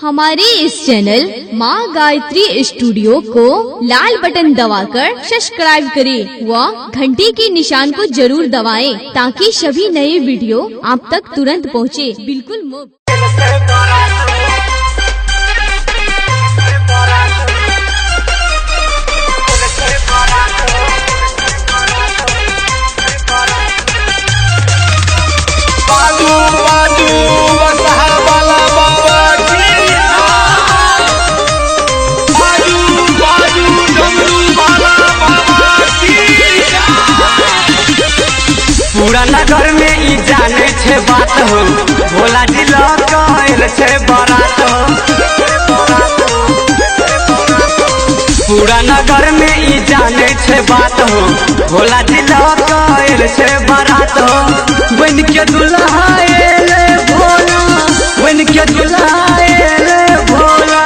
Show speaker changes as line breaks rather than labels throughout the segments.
हमारे इस चैनल माँ गायत्री स्टूडियो को लाल बटन दबाकर सब्सक्राइब करें व घंटी के निशान को जरूर दबाएं ताकि सभी नए वीडियो आप तक तुरंत पहुँचे, बिल्कुल मुफ्त।
पूरा नगर में ई जाने छे बात हो, भोला जी लौटल छे बारात हो। पूरा नगर में ई जाने छे बात हो, भोला जी लौटल छे बारात हो। बन के दुल्हा एले भोला, बन के दुल्हा एले भोला,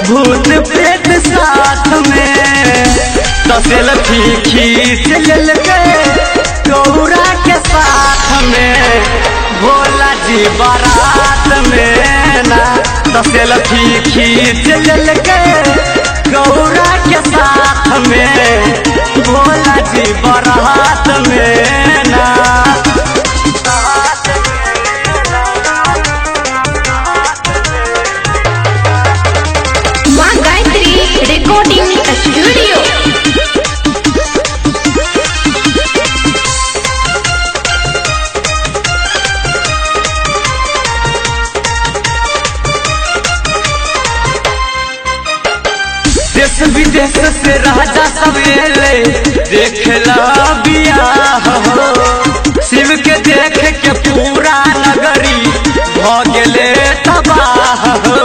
भूत प्रेत साथ में तो सेल्फी खींच लेलके गौरा के साथ में। भोला जी बारात में ना तो सेल्फी खींच लेलके गौरा के साथ में। भोला जी बारात में ना
माँ गायत्री रिकॉर्डिंग स्टूडियो।
देश विदेश से राजा सब एले देखला बियाह हो। शिव के देख के पूरा नगरी भ गेले तबाह हो।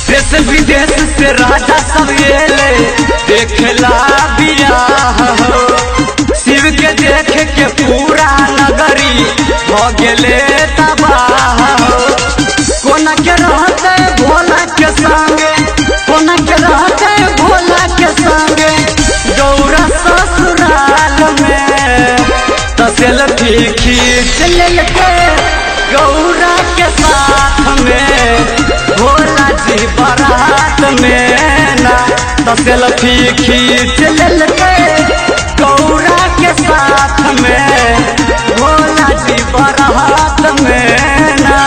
देश विदेश से राजा सब एले देखला बियाह हो। शिव के देख के पूरा नगरी भ गेले तबाह हो। कोना के रहते भोला के संगे, कोना के रहते भोला के संगे गौरा ससुराल में तो सेल्फी खींच लेलके गौरा के साथ में। भोला जी बारात में ना तो सेल्फी खींच लेलके गौरा के साथ में। भोला जी बारात में ना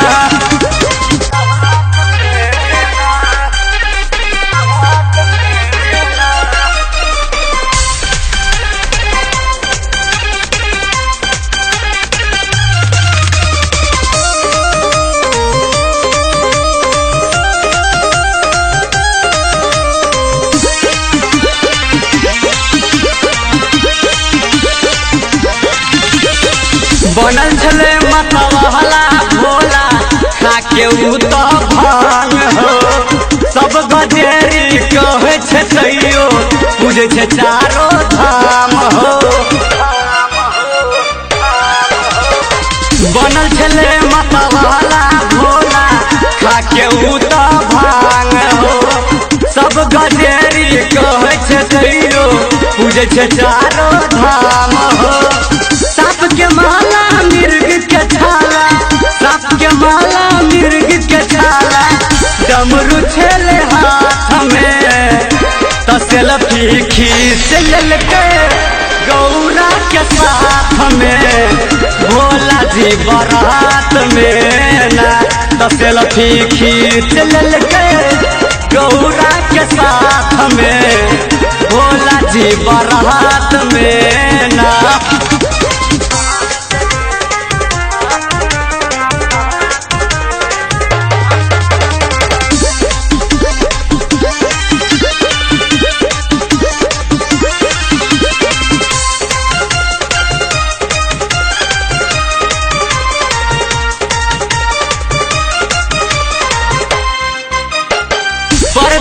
बनल छले मतवाला भोला खाके उ तो भांग हो। सब गजेरी कहे छे तैयो पूजे छे चारो धाम हो। बनल छले मतवाला भोला खाके उ तो भांग हो। सब गजेरी कहे छे तैयो पूजे छे चारो धाम हो। साप के माला मिर्ग के छाला, साप के माला मिर्ग के छाला, डमरू छेले हाथ में तो सेल्फी खींच लेलके गौरा के साथ में। भोला जी बारात में ना तो सेल्फी खींच लेलके गौरा के साथ में। भोला जी बारात में ना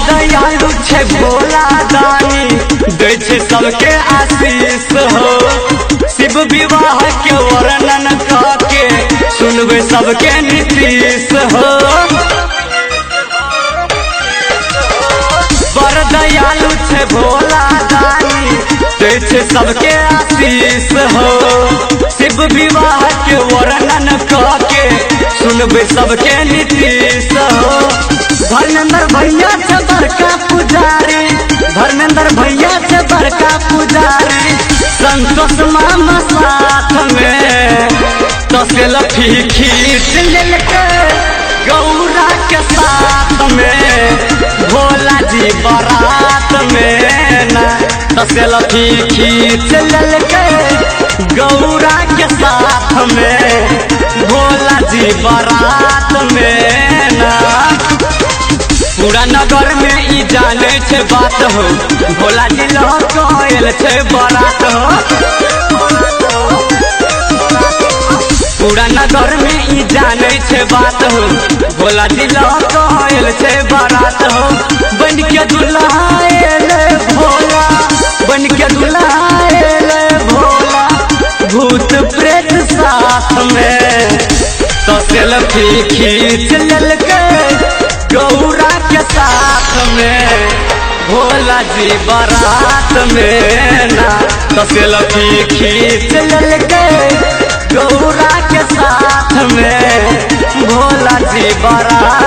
दयालु छे भोला दानी दे छे सबके आशीष हो। शिव विवाह के वर्णन करके सुनबे सबके नीतीश हो। बर दयालु छे भोला दानी दे छे सबके आशीष हो। शिव विवाह के वर्णन करके सुनबे सबके नीतीश हो। धर्मेंद्र भैया से बड़का पुजारी, धर्मेंद्र भैया से बड़का पुजारी, संतोष मामा साथ में तसलफी खींच लेलके गौरा के साथ में, भोला जी बारात में ना तसलफी खींच लेलके गौरा के साथ में, भोला जी बारात में ना। पूरा नगर में ई जाने छे बात हो, भोला जी लौकल छे बारात हो। पूरा नगर में ई जाने छे बात हो, भोला जी लौकल छे बारात हो। बन के दुल्हा एले भोला, बन के दुल्हा एले भोला, भूत प्रेत साथ में तो सेल्फी खींच लेलके गौरा के साथ में, भोला जी बारात में ना तो सेल्फी खींच लेलके गौरा के साथ में, भोला जी बारात